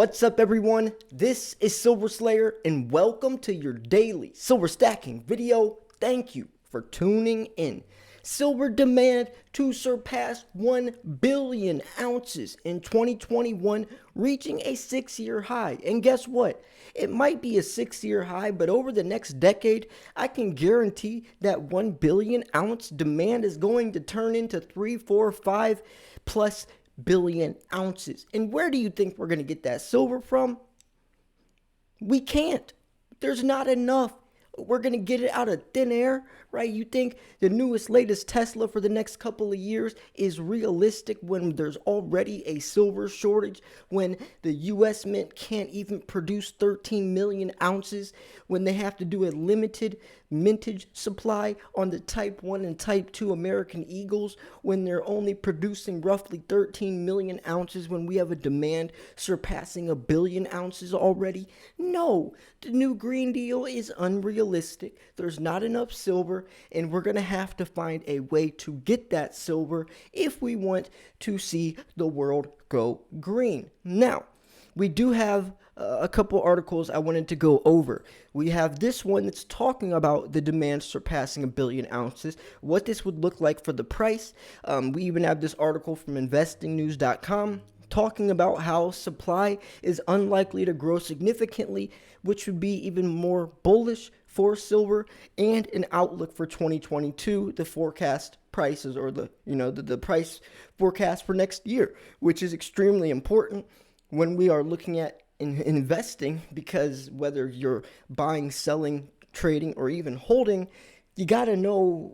What's up, everyone? This is Silver Slayer, and welcome to your daily silver stacking video. Thank you for tuning in. Silver demand to surpass 1 billion ounces in 2021, reaching a 6-year high. And guess what? It might be a 6-year high, but over the next decade, I can guarantee that 1 billion ounce demand is going to turn into 3, 4, 5 plus billion ounces. And where do you think we're going to get that silver from? We can't. There's not enough. We're going to get it out of thin air, right? You think the newest, latest Tesla for the next couple of years is realistic when there's already a silver shortage, when the U.S. Mint can't even produce 13 million ounces, when they have to do a limited mintage supply on the Type 1 and Type 2 American Eagles, when they're only producing roughly 13 million ounces when we have a demand surpassing 1 billion ounces already? No, the new Green Deal is unrealistic. There's not enough silver, and we're going to have to find a way to get that silver if we want to see the world go green. Now, we do have a couple articles I wanted to go over. We have this one that's talking about the demand surpassing 1 billion ounces, what this would look like for the price. We even have this article from investingnews.com talking about how supply is unlikely to grow significantly, which would be even more bullish for silver, and an outlook for 2022, the forecast prices, or the price forecast for next year, which is extremely important when we are looking at investing, because whether you're buying, selling, trading, or even holding, you got to know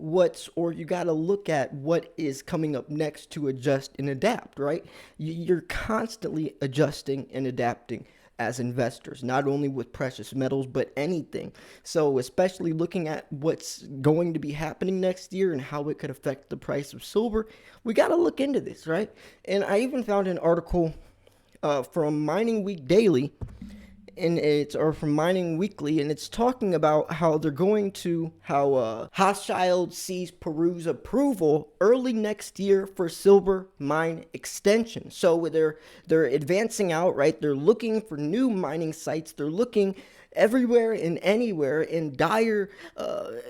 you got to look at what is coming up next to adjust and adapt, right? You're constantly adjusting and adapting as investors, not only with precious metals, but anything. So especially looking at what's going to be happening next year and how it could affect the price of silver, we got to look into this, right? And I even found an article from Mining Week Daily, from Mining Weekly, and it's talking about how Hochschild sees Peru's approval early next year for silver mine extension. So they're advancing out, right? They're looking for new mining sites. They're looking everywhere and anywhere in dire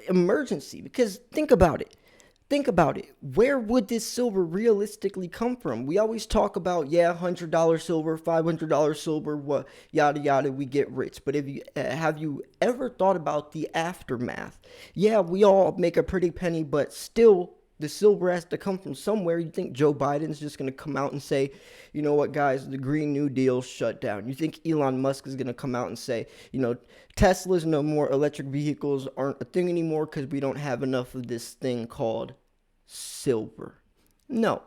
emergency, because think about it. Where would this silver realistically come from? We always talk about, $100 silver, $500 silver, what yada yada, we get rich. But have you ever thought about the aftermath? Yeah, we all make a pretty penny, but still, the silver has to come from somewhere. You think Joe Biden's just going to come out and say, you know what, guys, the Green New Deal shut down? You think Elon Musk is going to come out and say, Teslas no more, electric vehicles aren't a thing anymore because we don't have enough of this thing called silver? No.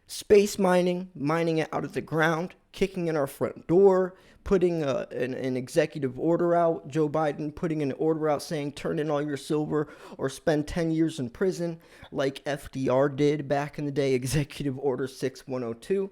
Space mining it out of the ground, kicking in our front door, putting an executive order out, Joe Biden putting an order out saying turn in all your silver or spend 10 years in prison, like FDR did back in the day, Executive Order 6102,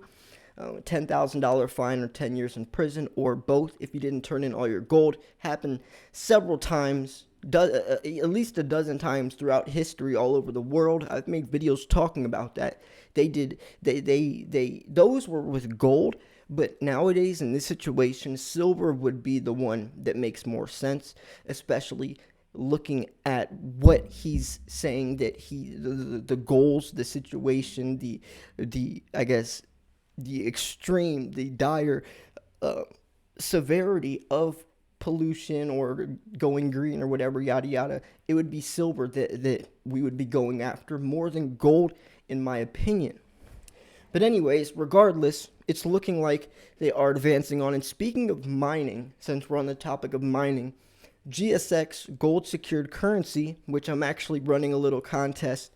$10,000 fine or 10 years in prison, or both if you didn't turn in all your gold. Happened several times, at least a dozen times throughout history all over the world. I've made videos talking about that. Those were with gold. But nowadays, in this situation, silver would be the one that makes more sense, especially looking at what he's saying, that the goals, the situation, the extreme, the dire severity of pollution or going green or whatever, yada yada. It would be silver that we would be going after more than gold, in my opinion. But anyways, regardless, it's looking like they are advancing on. And speaking of mining, since we're on the topic of mining, GSX gold secured currency, which I'm actually running a little contest.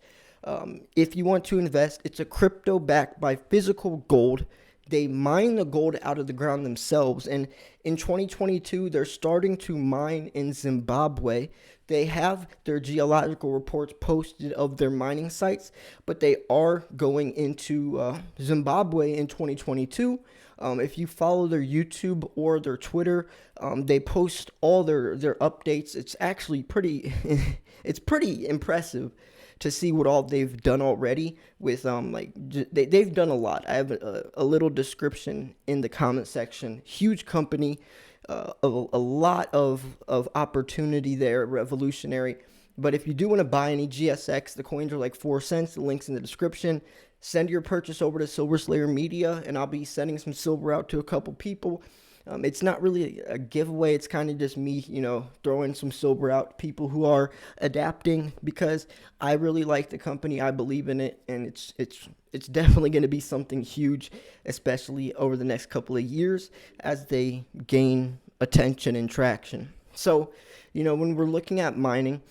If you want to invest, it's a crypto backed by physical gold. They mine the gold out of the ground themselves. And in 2022, they're starting to mine in Zimbabwe. They have their geological reports posted of their mining sites, but they are going into Zimbabwe in 2022. If you follow their YouTube or their Twitter, they post all their updates. It's actually pretty, it's pretty impressive to see what all they've done already with they've done a lot. I have a little description in the comment section. Huge company, a lot of opportunity there, revolutionary. But if you do want to buy any GSX, the coins are like 4 cents. The link's in the description. Send your purchase over to Silver Slayer Media, and I'll be sending some silver out to a couple people. It's not really a giveaway. It's kind of just me, throwing some silver out to people who are adapting, because I really like the company. I believe in it, and it's definitely going to be something huge, especially over the next couple of years as they gain attention and traction. So, when we're looking at mining,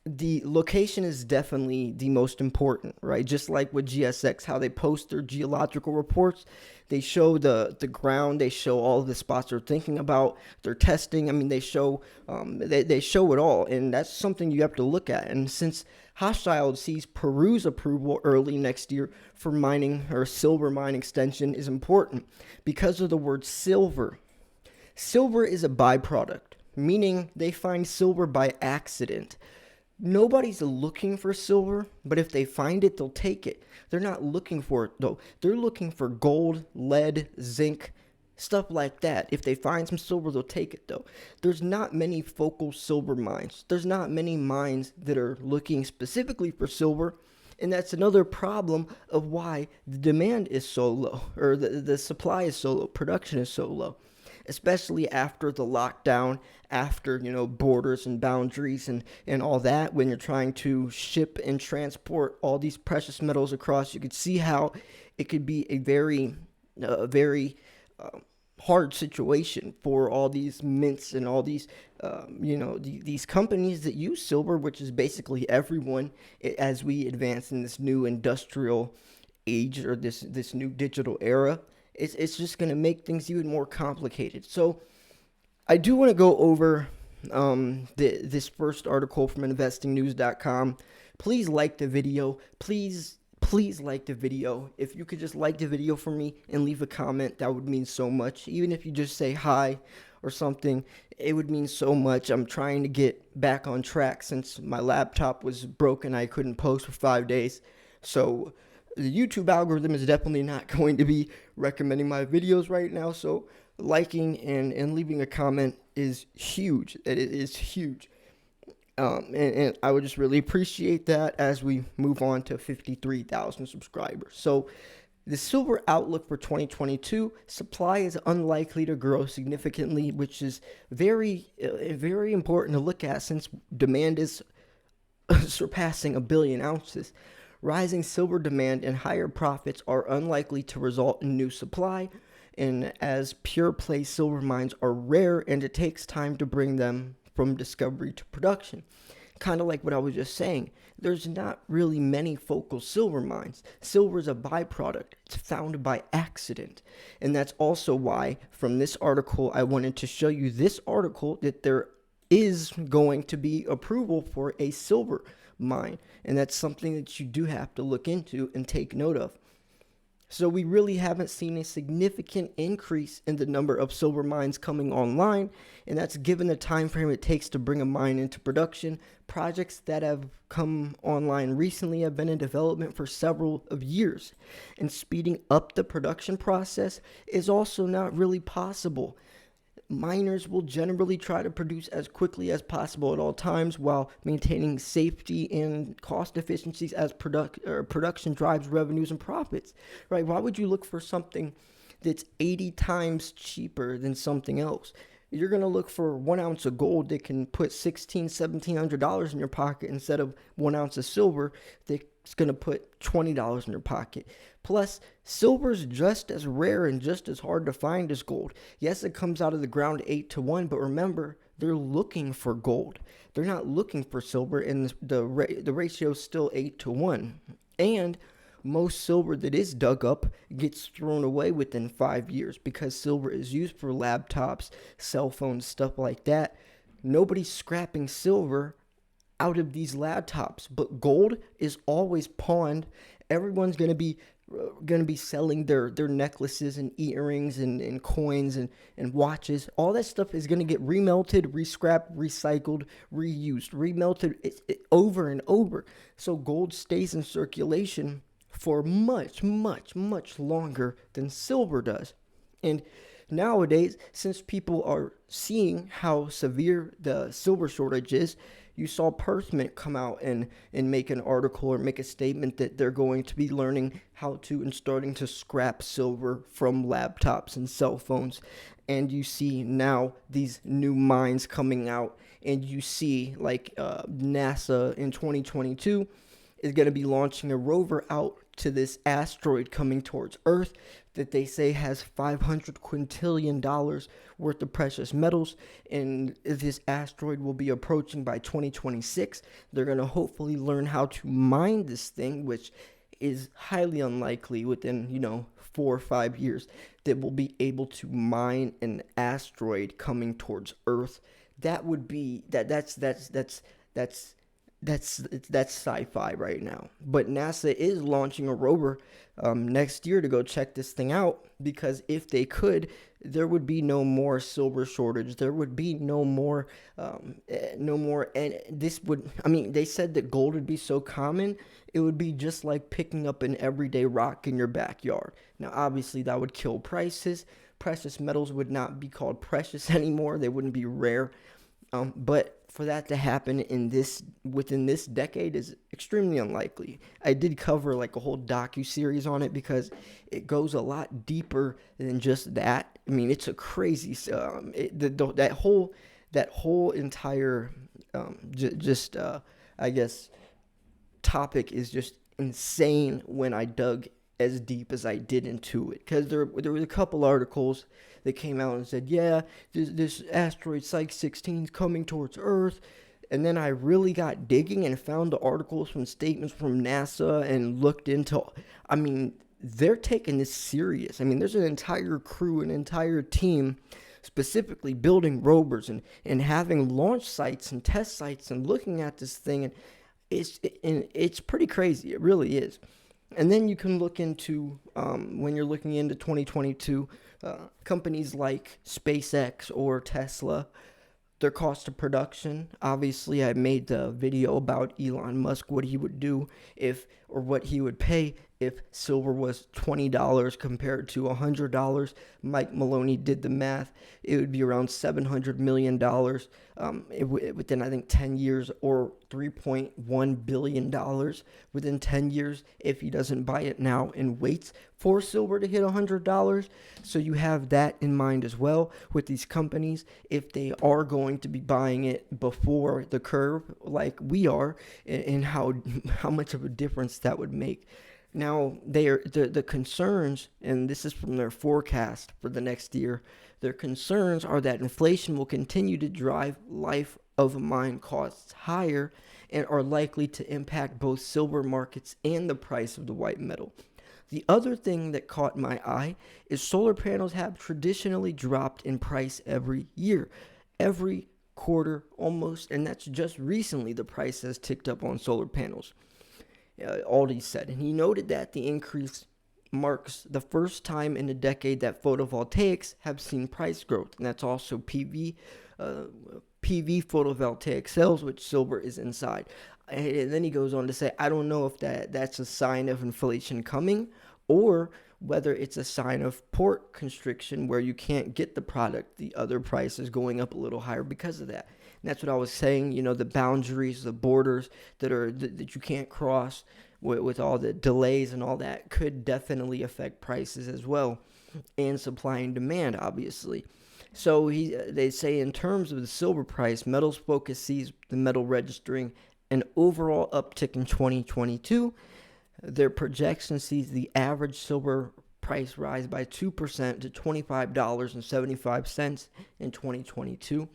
the location is definitely the most important, right? Just like with GSX, how they post their geological reports, they show the ground, they show all of the spots they're thinking about, they're testing. I mean, they show they show it all, and that's something you have to look at. And since Hochschild sees Peru's approval early next year for mining, or silver mine extension, is important because of the word silver. Silver is a byproduct, meaning they find silver by accident. Nobody's looking for silver, but if they find it, they'll take it. They're not looking for it, though. They're looking for gold, lead, zinc, stuff like that. If they find some silver, they'll take it, though. There's not many focal silver mines. There's not many mines that are looking specifically for silver, and that's another problem of why the demand is so low, or the supply is so low, production is so low. Especially after the lockdown, after, borders and boundaries and all that, when you're trying to ship and transport all these precious metals across, you could see how it could be a very hard situation for all these mints and all these, these companies that use silver, which is basically everyone, as we advance in this new industrial age, or this new digital era. It's just going to make things even more complicated. So I do want to go over this first article from investingnews.com. Please like the video. Please like the video. If you could just like the video for me and leave a comment, that would mean so much. Even if you just say hi or something, it would mean so much. I'm trying to get back on track since my laptop was broken. I couldn't post for 5 days. So the YouTube algorithm is definitely not going to be recommending my videos right now. So liking and leaving a comment is huge. It is huge. And I would just really appreciate that as we move on to 53,000 subscribers. So the silver outlook for 2022, supply is unlikely to grow significantly, which is very important to look at since demand is surpassing 1 billion ounces. Rising silver demand and higher profits are unlikely to result in new supply, and as pure play silver mines are rare and it takes time to bring them from discovery to production. Kind of like what I was just saying, there's not really many focal silver mines. Silver is a byproduct. It's found by accident. And that's also why from this article, I wanted to show you this article that there is going to be approval for a silver mine, and that's something that you do have to look into and take note of. So we really haven't seen a significant increase in the number of silver mines coming online, and that's given the time frame it takes to bring a mine into production. Projects that have come online recently have been in development for several of years, and speeding up the production process is also not really possible. Miners will generally try to produce as quickly as possible at all times while maintaining safety and cost efficiencies as production drives revenues and profits, right? Why would you look for something that's 80 times cheaper than something else? You're going to look for 1 ounce of gold that can put $1,700 in your pocket instead of 1 ounce of silver that's going to put $20 in your pocket. Plus, silver is just as rare and just as hard to find as gold. Yes, it comes out of the ground 8-1, but remember, they're looking for gold. They're not looking for silver, and the ratio is still 8-1. And most silver that is dug up gets thrown away within 5 years because silver is used for laptops, cell phones, stuff like that. Nobody's scrapping silver out of these laptops, but gold is always pawned. Everyone's going to be going to be selling their necklaces and earrings and coins and watches. All that stuff is going to get remelted, rescrapped, recycled, reused, remelted over and over. So gold stays in circulation for much, much, much longer than silver does. And nowadays, since people are seeing how severe the silver shortage is, you saw Perth Mint come out and make an article or make a statement that they're going to be learning how to and starting to scrap silver from laptops and cell phones. And you see now these new mines coming out, and you see like NASA in 2022 is going to be launching a rover out to this asteroid coming towards Earth that they say has $500 quintillion worth of precious metals, and this asteroid will be approaching by 2026. They're going to hopefully learn how to mine this thing, which is highly unlikely within 4 or 5 years that we'll be able to mine an asteroid coming towards Earth. That would be that's sci-fi right now. But NASA is launching a rover next year to go check this thing out, because if they could, there would be no more silver shortage. There would be no more, and this would, they said that gold would be so common, it would be just like picking up an everyday rock in your backyard. Now, obviously, that would kill prices. Precious metals would not be called precious anymore. They wouldn't be rare. But for that to happen within this decade is extremely unlikely. I did cover like a whole docu-series on it because it goes a lot deeper than just that. It's a crazy that whole entire I guess topic is just insane when I dug as deep as I did into it, because there was a couple articles that came out and said, yeah, this asteroid Psyche 16 is coming towards Earth. And then I really got digging and found the articles from statements from NASA and looked into, they're taking this serious. There's an entire crew, an entire team specifically building rovers and having launch sites and test sites and looking at this thing. And it's pretty crazy. It really is. And then you can look into, when you're looking into 2022, companies like SpaceX or Tesla, their cost of production. Obviously, I made the video about Elon Musk, what he would do or what he would pay if silver was $20 compared to $100. Mike Maloney did the math. It would be around $700 million within, I think, 10 years, or $3.1 billion within 10 years if he doesn't buy it now and waits for silver to hit $100. So you have that in mind as well with these companies, if they are going to be buying it before the curve like we are, and how much of a difference that would make. Now, the concerns, and this is from their forecast for the next year, their concerns are that inflation will continue to drive life of mine costs higher and are likely to impact both silver markets and the price of the white metal. The other thing that caught my eye is solar panels have traditionally dropped in price every year, every quarter almost, and that's just recently the price has ticked up on solar panels. Aldi said, and he noted that the increase marks the first time in a decade that photovoltaics have seen price growth, and that's also PV photovoltaic cells, which silver is inside. And then he goes on to say, I don't know if that's a sign of inflation coming, or whether it's a sign of port constriction where you can't get the product. The other price is going up a little higher because of that. And that's what I was saying, the boundaries, the borders that you can't cross with all the delays and all that could definitely affect prices as well, and supply and demand, obviously. So they say in terms of the silver price, Metals Focus sees the metal registering an overall uptick in 2022. Their projection sees the average silver price rise by 2% to $25.75 in 2022.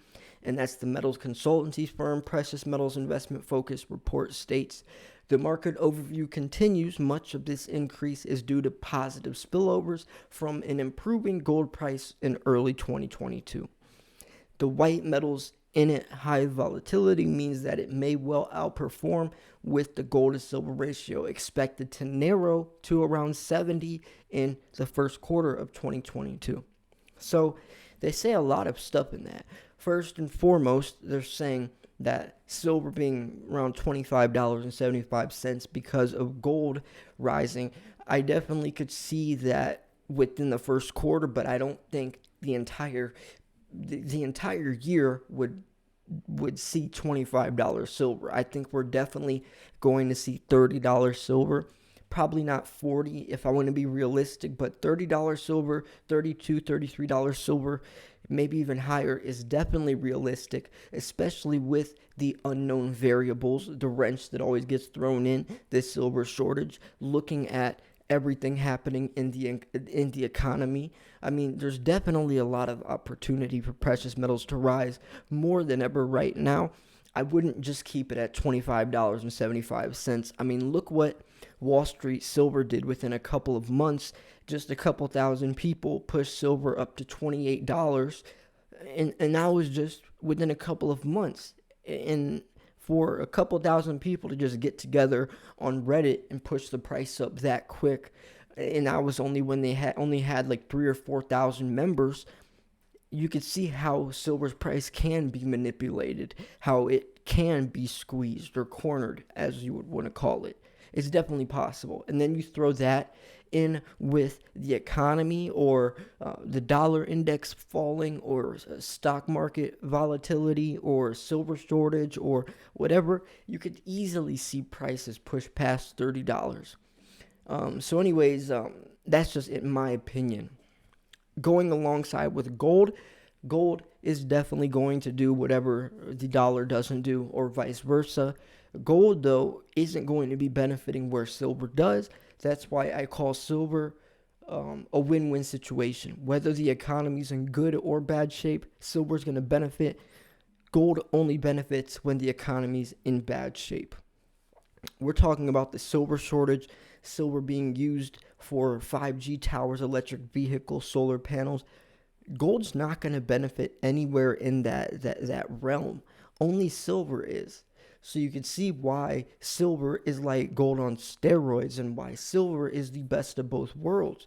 And that's the metals consultancy firm Precious Metals Investment Focus report states. The market overview continues. Much of this increase is due to positive spillovers from an improving gold price in early 2022. The white metals In it, high volatility means that it may well outperform, with the gold to silver ratio expected to narrow to around 70 in the first quarter of 2022. So they say a lot of stuff in that. First and foremost, they're saying that silver being around $25.75 because of gold rising. I definitely could see that within the first quarter, but I don't think the entire year would see $25 silver. I think we're definitely going to see $30 silver. Probably not 40 if I want to be realistic, but $30 silver, $32, $33 silver, maybe even higher is definitely realistic, especially with the unknown variables, the wrench that always gets thrown in this silver shortage, looking at everything happening in the economy. I mean, there's definitely a lot of opportunity for precious metals to rise more than ever right now. I wouldn't just keep it at $25.75. I mean, look what Wall Street silver did within a couple of months. Just a couple thousand people pushed silver up to $28, and that was just within a couple of months. And for a couple thousand people to just get together on Reddit and push the price up that quick, and that was only when they only had like 3 or 4,000 members. You could see how silver's price can be manipulated, how it can be squeezed or cornered, as you would want to call it. It's definitely possible. And then you throw that in with the economy, or the dollar index falling, or stock market volatility, or silver shortage, or whatever, you could easily see prices push past $30. So anyways, that's just in my opinion. Going alongside with gold is definitely going to do whatever the dollar doesn't do, or vice versa. Gold, though, isn't going to be benefiting where silver does. That's why I call silver a win-win situation. Whether the economy's in good or bad shape, silver's going to benefit. Gold only benefits when the economy's in bad shape. We're talking about the silver shortage, silver being used for 5G towers, electric vehicles, solar panels. Gold's not going to benefit anywhere in that realm. Only silver is. So you can see why silver is like gold on steroids, and why silver is the best of both worlds.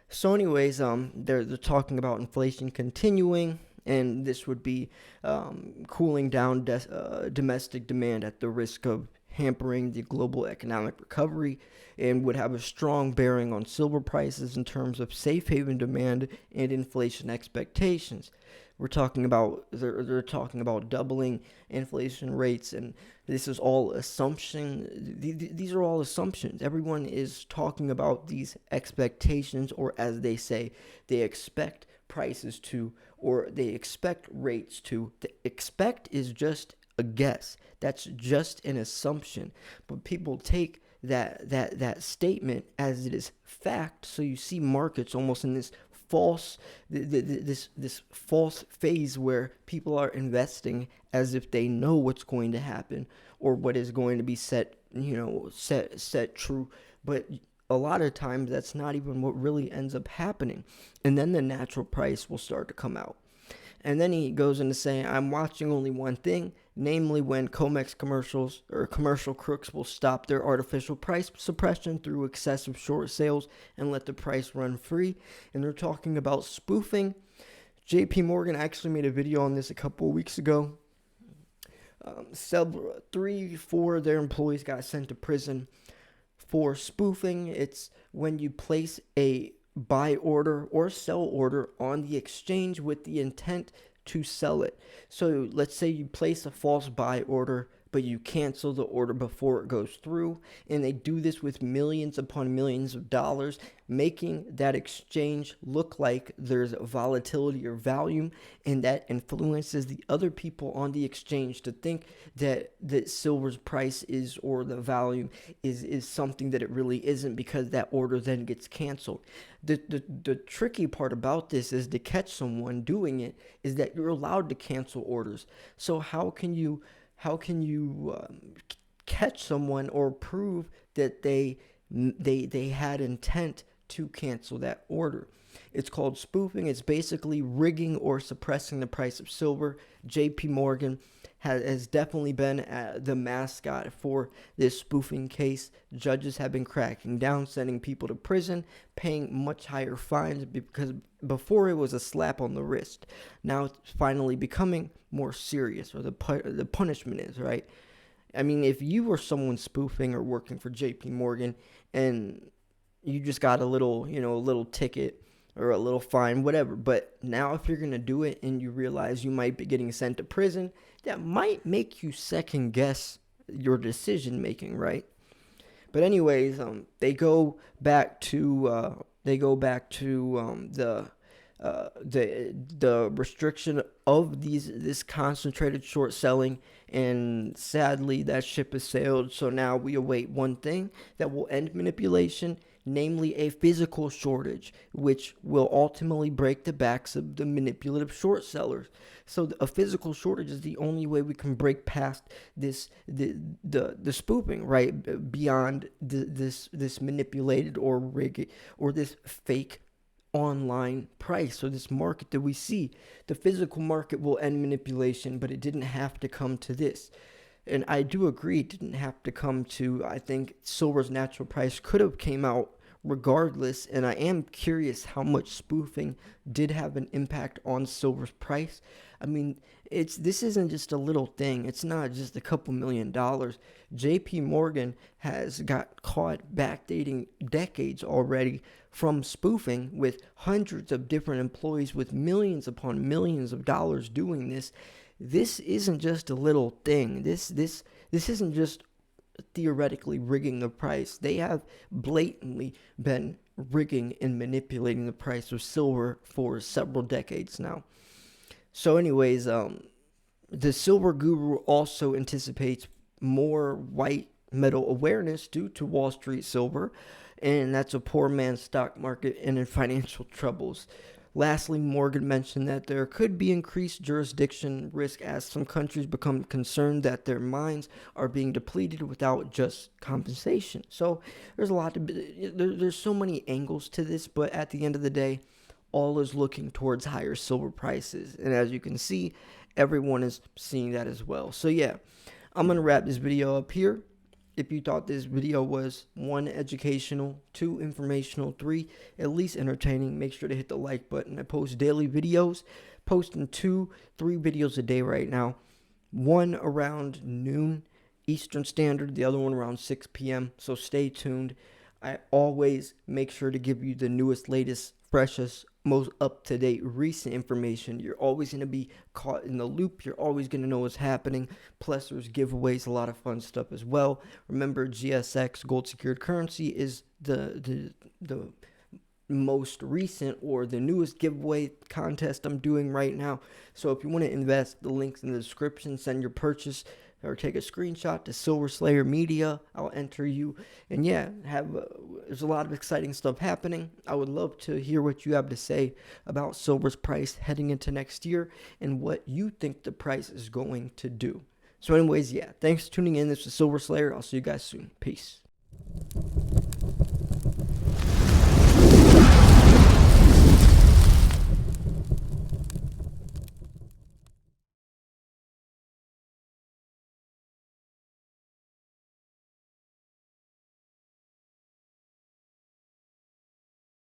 So anyways, they're talking about inflation continuing, and this would be cooling down domestic demand at the risk of hampering the global economic recovery, and would have a strong bearing on silver prices in terms of safe haven demand and inflation expectations. We're talking about they're talking about doubling inflation rates, and this is all assumption. These are all assumptions. Everyone is talking about these expectations, or as they say, they expect prices to, or they expect rates to. The expect is just a guess. That's just an assumption. But people take that statement as it is fact. So you see markets almost in this false phase where people are investing as if they know what's going to happen, or what is going to be set true. But a lot of times that's not even what really ends up happening. And then the natural price will start to come out. And then he goes into saying, I'm watching only one thing, namely when COMEX commercials or commercial crooks will stop their artificial price suppression through excessive short sales and let the price run free. And they're talking about spoofing. JP Morgan actually made a video on this a couple of weeks ago. 3-4 of their employees got sent to prison for spoofing. It's when you place a buy order or sell order on the exchange with the intent to sell it. So let's say you place a false buy order, but you cancel the order before it goes through, and they do this with millions upon millions of dollars, making that exchange look like there's volatility or volume, and that influences the other people on the exchange to think that silver's price is, or the volume is something that it really isn't, because that order then gets canceled. The tricky part about this is, to catch someone doing it, is that you're allowed to cancel orders. So how can you catch someone or prove that they had intent to cancel that order? It's called spoofing. It's basically rigging or suppressing the price of silver. JP Morgan has definitely been the mascot for this spoofing case. Judges have been cracking down, sending people to prison, paying much higher fines, because before it was a slap on the wrist. Now it's finally becoming more serious, or the punishment is, right? I mean, if you were someone spoofing or working for JP Morgan and you just got a little, a little ticket or a little fine, whatever. But now if you're going to do it and you realize you might be getting sent to prison, that might make you second guess your decision making, right? But anyways, they go back to the restriction of this concentrated short selling, and sadly that ship has sailed. So now we await one thing that will end manipulation, namely a physical shortage, which will ultimately break the backs of the manipulative short sellers. So a physical shortage is the only way we can break past the spoofing, right? Beyond this manipulated or rigged or this fake online price, or this market that we see. The physical market will end manipulation, but it didn't have to come to this. And I do agree, it didn't have to come to, I think silver's natural price could have came out regardless. And I am curious how much spoofing did have an impact on silver's price. I mean, this isn't just a little thing. It's not just a couple $1,000,000. JP Morgan has got caught backdating decades already from spoofing, with hundreds of different employees with millions upon millions of dollars doing this. This isn't just a little thing. This isn't just theoretically rigging the price. They have blatantly been rigging and manipulating the price of silver for several decades now. So anyways, the silver guru also anticipates more white metal awareness due to Wall Street silver, and that's a poor man's stock market and in financial troubles. Lastly, Morgan mentioned that there could be increased jurisdiction risk as some countries become concerned that their mines are being depleted without just compensation. So there's a lot there's so many angles to this, but at the end of the day, all is looking towards higher silver prices. And as you can see, everyone is seeing that as well. So yeah, I'm going to wrap this video up here. If you thought this video was 1, educational, 2, informational, 3, at least entertaining, make sure to hit the like button. I post daily videos, posting 2-3 videos a day right now. One around noon Eastern Standard, the other one around 6 p.m. So stay tuned. I always make sure to give you the newest, latest, freshest, most up-to-date recent information. You're always going to be caught in the loop. You're always going to know what's happening. Plus there's giveaways, a lot of fun stuff as well. Remember, GSX, gold secured currency, is the most recent or the newest giveaway contest I'm doing right now. So if you want to invest, the link's in the description. Send your purchase or take a screenshot to Silver Slayer Media. I'll enter you. And yeah, there's a lot of exciting stuff happening. I would love to hear what you have to say about silver's price heading into next year and what you think the price is going to do. So anyways, yeah, thanks for tuning in. This is Silver Slayer. I'll see you guys soon. Peace.